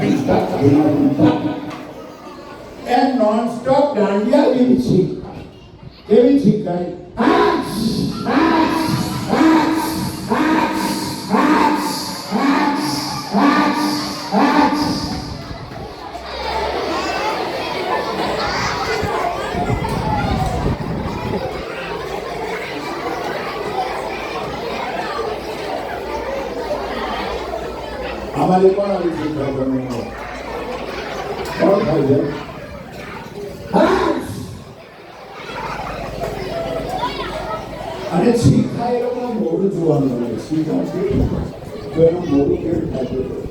એ non stop dandiya જેવી છીક કેવી છીક થાય हमारे कौन अभी ठीक है करने को कौन खाई है अरे ठीक खाए लोग ना मोरू जुआन बने सीधा ठीक तो ना मोरू के खाते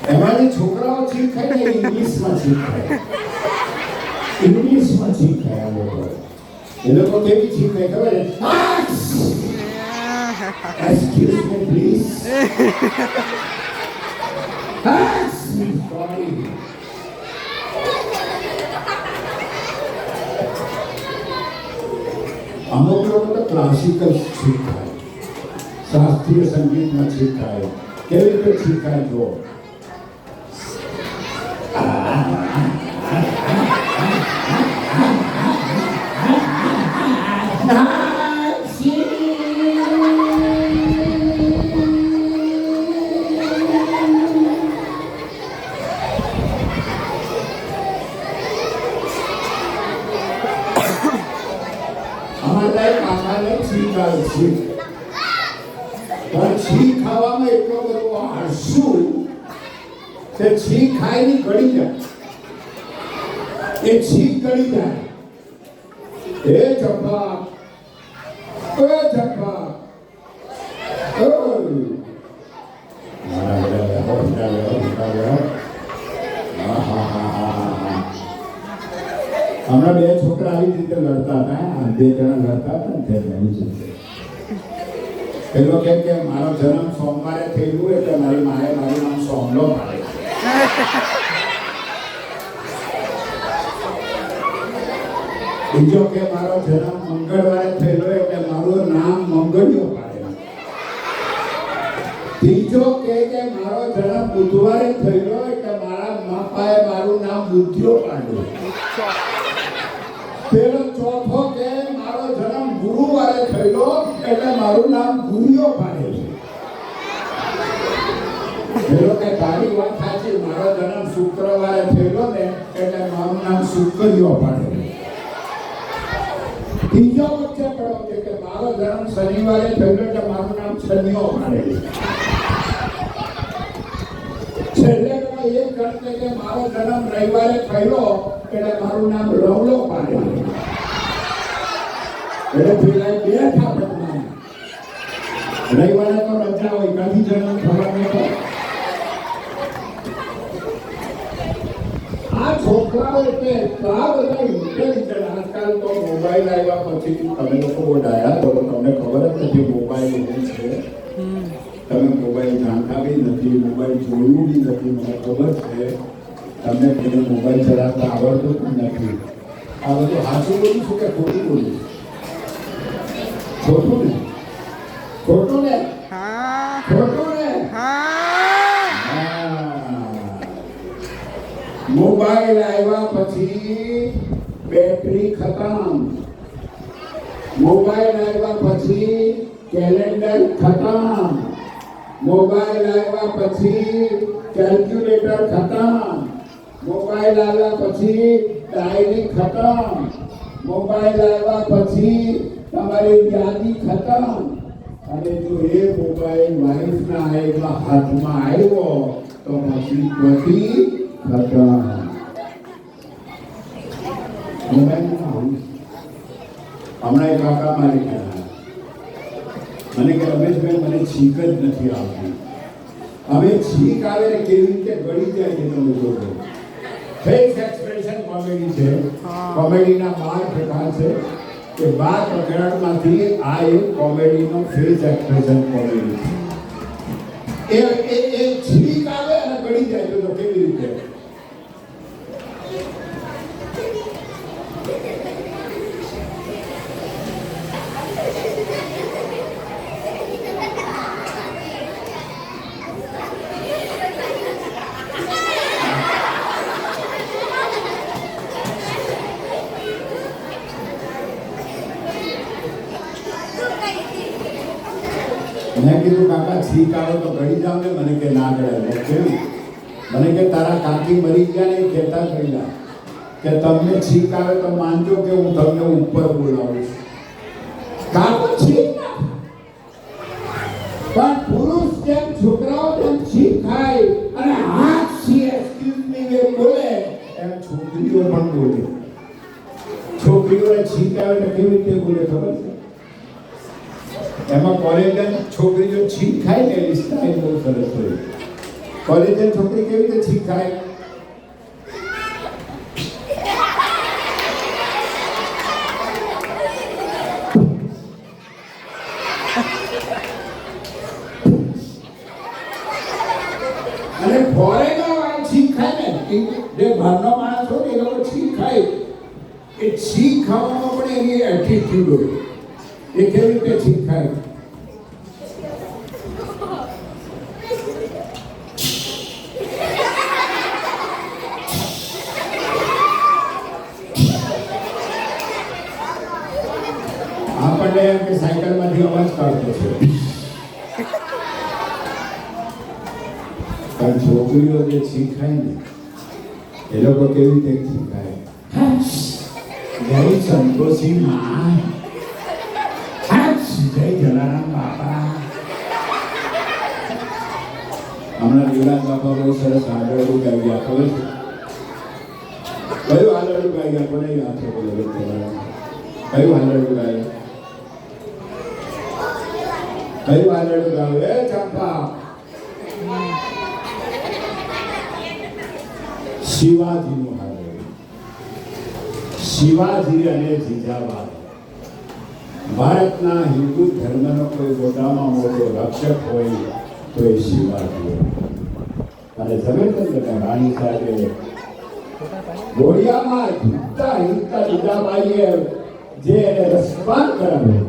हमारे छोकराओं ठीक है ना इंग्लिश में ठीक है इंग्लिश में ठीक है ये लोग को केवी ठीक है खबर है एक्सक्यूज मी प्लीज सॉरी अमुक लोग तो क्लासिकल ठीक है शास्त्रीय संगीत में ठीक है केवी पे ठीक है जो छी ખાવામાં એટલો બધો આળસુ તે छी ખાઈને ગળી જાય એ छी ગળી જાય એ જબ્બા हमारा બે છોકરા આવી રીતે લડતા હતા બે જણા લડતા હતા ને તે એવી રીતે પેલો કે મારો જન્મ સોમવારે થયેલું એટલે મારી માએ મારું નામ સોમલો પાડે બીજો કે મારો જન્મ મંગળવારે થયેલો એટલે મારું નામ મંગળિયો પાડે ત્રીજો કે મારો જન્મ બુધવારે થયેલો એટલે મારા માપાએ મારું નામ બુદ્ધિયો પાડ્યું પેલો ચોથો કે મારો જન્મ ગુરુવારે થયેલો એટલે મારું નામ ગુરિયો પાડે પેલો કે તારી વાત સાચી મારો જન્મ શુક્રવારે થયેલો ને એટલે મારું નામ શુક્રિયો પાડે ત્રીજો વચ્ચે પડો કે મારો જન્મ શનિવારે થયેલો એટલે મારું નામ શનિયો પાડે છેલ્લે એક ગણ કે મારો જન્મ રવિવારે થયેલો એટલે મારું નામ રવલો પાડે એટલે પેલા બે થાપડમાં રવિવારે તો રજા હોય કાથી જન્મ ખબર નહીં આ છોકરાઓ એટલે એટલા બધા ઇન્ટેલિજન્ટ આજકાલ તો મોબાઈલ આવ્યા પછી તમે લોકો ડાયા તો તમને ખબર જ નથી મોબાઈલ શું છે તમે મોબાઈલ જાણતા બી નથી મોબાઈલ જોયું બી નથી મને ખબર છે તમને કોઈ મોબાઈલ ચલાવતા આવડતું પણ નથી આ બધું સાચું બોલું છું કે ખોટું બોલું ખોટું ને ખોટું ને ખોટું ને મોબાઈલ આવ્યા પછી બેટરી ખતમ મોબાઈલ આવ્યા પછી કેલેન્ડર ખતમ મોબાઈલ આવ્યા પછી કેલ્ક્યુલેટર ખતમ મોબાઈલ આવ્યા પછી ડાયરી ખતમ મોબાઈલ આવ્યા પછી તમારી યાદી ખતમ અને જો એ મોબાઈલ વાઈફના એકલા હાથમાં આવ્યો તો પછી બધી ખતમ મોબાઈલમાં હમણાં એક કાકા મારી ગયા મને કે રમેશભાઈ મને છીક જ નથી આવતી. હવે છીક આવે ને કેવી રીતે ગળી જાય છે તમે જોજો. ફેસ એક્સપ્રેશન કોમેડી છે. કોમેડીના 12 પ્રકાર છે. કે 12 પ્રકારમાંથી આ એક કોમેડીનો ફેસ એક્સપ્રેશન કોમેડી છે. એ છીક આવે અને ગળી જાય તો કેવી રીતે મેં કીધું કાકા છીક આવે તો ગળી જાવ ને. મને કે ના ગળાય. કેમ? મને કે તારા કાકી મરી ગયા ને કહેતા ગયેલા કે તમને છીક આવે તો માનજો કે હું તમને ઉપર બોલાવું છું. કાકો છીક ના પણ પુરુષ જેમ છોકરાઓ જેમ છીક ખાય અને હાથ સી એક્સક્યુઝ મી એ બોલે એમ છોકરીઓ પણ બોલે. છોકરીઓને છીક આવે તો કેવી રીતે બોલે ખબર છે? એમાં કોલેજન છોકરીઓ છીક ખાય ને એની સ્ટાઇલ બહુ સરસ હોય. કોલેજન છોકરી કેવી રીતે છીક ખાય? અને ફોરેનર વાળા છીક ખાય ને જે બહારનો માણસ હોય એ લોકો છીક ખાય. એ છીક ખાવામાં પણ એની એટીટ્યુડ હોય. એ કેવી રીતે છીક ખાય? આપણને એમ કે સાયકલમાંથી અવાજ કાઢતો છે પણ છોકરીઓ જે છીક ખાય ને એ લોકો કેવી રીતે છીક ખાય? જય સંતોષી માં, જય જલારામ બાપા. હમણાં વિલાસ બાપા બહુ સરસ હાલરડું ગાઈ ગયા. ખબર છે કયું હાલરડું ગાઈ ગયા? કોને યાદ છે? બોલો કયું હાલરડું ગાયું? કયું હાલરડું ગાયું? એ ચંપા શિવાજીનું હાલરડું. શિવાજી અને જીજાબાઈ ભારતના હિન્દુ ધર્મનો કોઈ મોટામાં મોટો રક્ષક હોય તો એ શિવાજી. અને ઝવેરચંદ્ર રાણી સાહેબે ઘોડિયામાં હિંચતા હિંચતા જીજાબાઈએ જે એને રસપાન કરાવ્યો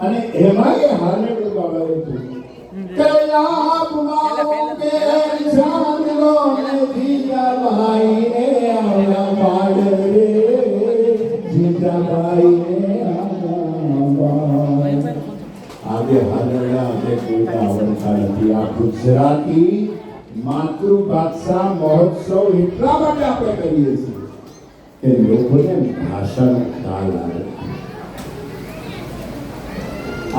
અને એમાં એ હાલરડું ગાવ્યું હતું કે આપ માઓકે જાન લો ને જીજાબાઈને આવડા પાડ રે, જીજાબાઈને આજે હાલરડા આજે કોઈને આવડતા નથી. આ ગુજરાતી માતૃભાષા મહોત્સવ એટલા માટે આપણે કરીએ છીએ કે લોકોને ભાષાનો ખ્યાલ આવે.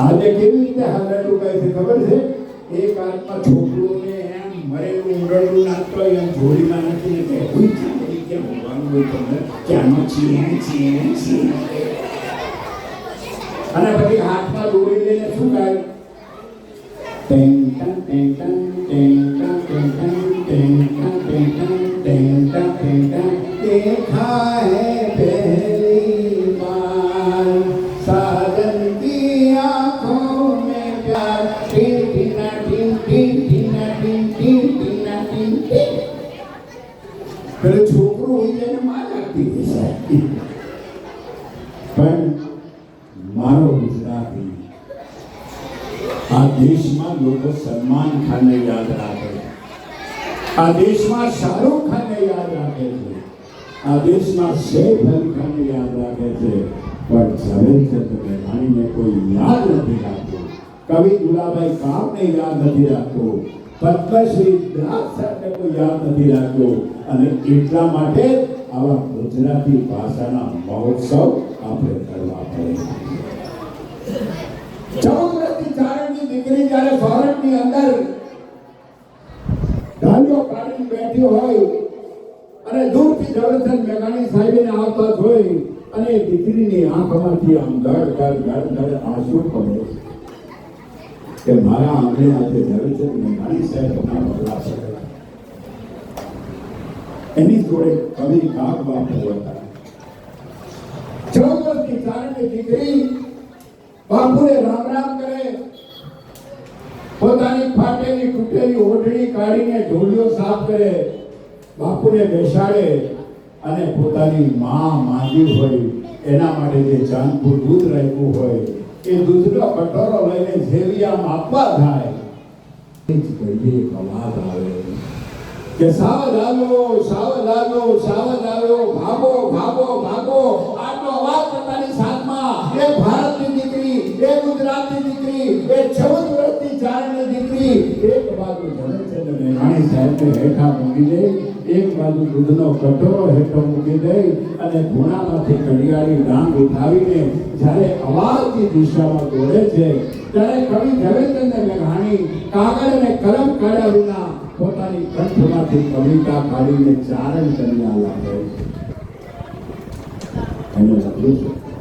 આજે કેવી રીતે હાલરડું કહે છે ખબર છે? એક હાથમાં છોકરોને એમ મરેલું ઉંડરડું નાખતો હોય એમ જોડીમાં નાખીને કે હોય કેમ હોવાનું હોય તમને કે આમાં છીએ અને પછી હાથમાં દોરી લઈને શું કહે? ટેંટા ટેંટા ટેંટા ટેંટા ટેંટા ટેંટા ટેંટા ટેંટા देखा है पहली बार साजन की आंखों में प्यार टीन टीना टीन टीन टीना टीन टीन टीना टीन टीन. પેલો છોકરો હોય એને માં લાગતી હોય પણ મારો ગુજરાતી આ દેશમાં લોકો સલમાન ખાનને યાદ રાખે છે. આ દેશમાં શાહરુખ ખાનને યાદ રાખે છે. આ દેશમાં સૈફ અલી ખાનને યાદ રાખે છે. પણ ઝવેરચંદ મેઘાણીને કોઈ યાદ નથી રાખતું. કવિ દુલાભાઈ કામને યાદ નથી રાખતું. પદ્મશ્રી દાસ સાહેબને કોઈ યાદ નથી રાખતું. અને એટલા માટે આવા ગુજરાતી ભાષાના મહોત્સવ આપણે કરવા પડે. 14 વર્ષની ચારણની દીકરી જ્યારે સોરઠની અંદર ઢાલિયો કાઢીને બેઠી હોય અને દૂરથી ઝવેરચંદ મેઘાણી સાહેબને આવતા જોઈ દીકરીની આંખમાંથી આમ ગળ ગળ ગળ ગળ આંસુ પડે કે મારા આંગણે આજે ઝવેરચંદ મેઘાણી સાહેબના બગલા પડે. એની જોડે કવિ કાગ બાપુ હતા. 14 વર્ષની ચારણની દીકરી બાપુને રામ રામ કરે, પોતાની ફાટેલી તૂટેલી ઓઢણી કાઢીને ઢોલિયો સાફ કરે, બાપુને બેસાડે અને પોતાની માં માંદી હોય એના માટે જે ચાંદપુર દૂધ રાખ્યું હોય એ દૂધનો કટોરો લઈને ઝેલિયામાં આપવા થાય. એ જ કહીએ એક અવાજ આવે કે સાવધ આવ્યો, સાવધ આવ્યો, સાવધ આવ્યો, ભાગો ભાગો ભાગો. આટલો અવાજ પોતાની સાથમાં એ ભારતની દીકરી, એ ગુજરાતની દીકરી, એ 14 વર્ષની ચારણની દીકરી એક બાજુ ઝવેરચંદ મેઘાણી સાહેબને હેઠા મૂકી દે, એક બાજુ દૂધનો કટોરો હેઠો મૂકી દે અને ખૂણામાંથી ઘડિયાળી ડાંગ ઉઠાવીને જ્યારે અવાજની દિશામાં દોડે છે ત્યારે કવિ ઝવેરચંદ મેઘાણી કાગળ અને કલમ કાઢ્યા વિના પોતાની કંઠમાંથી કવિતા કાઢીને ચારણ કર્યા લાગે. એને લખ્યું છે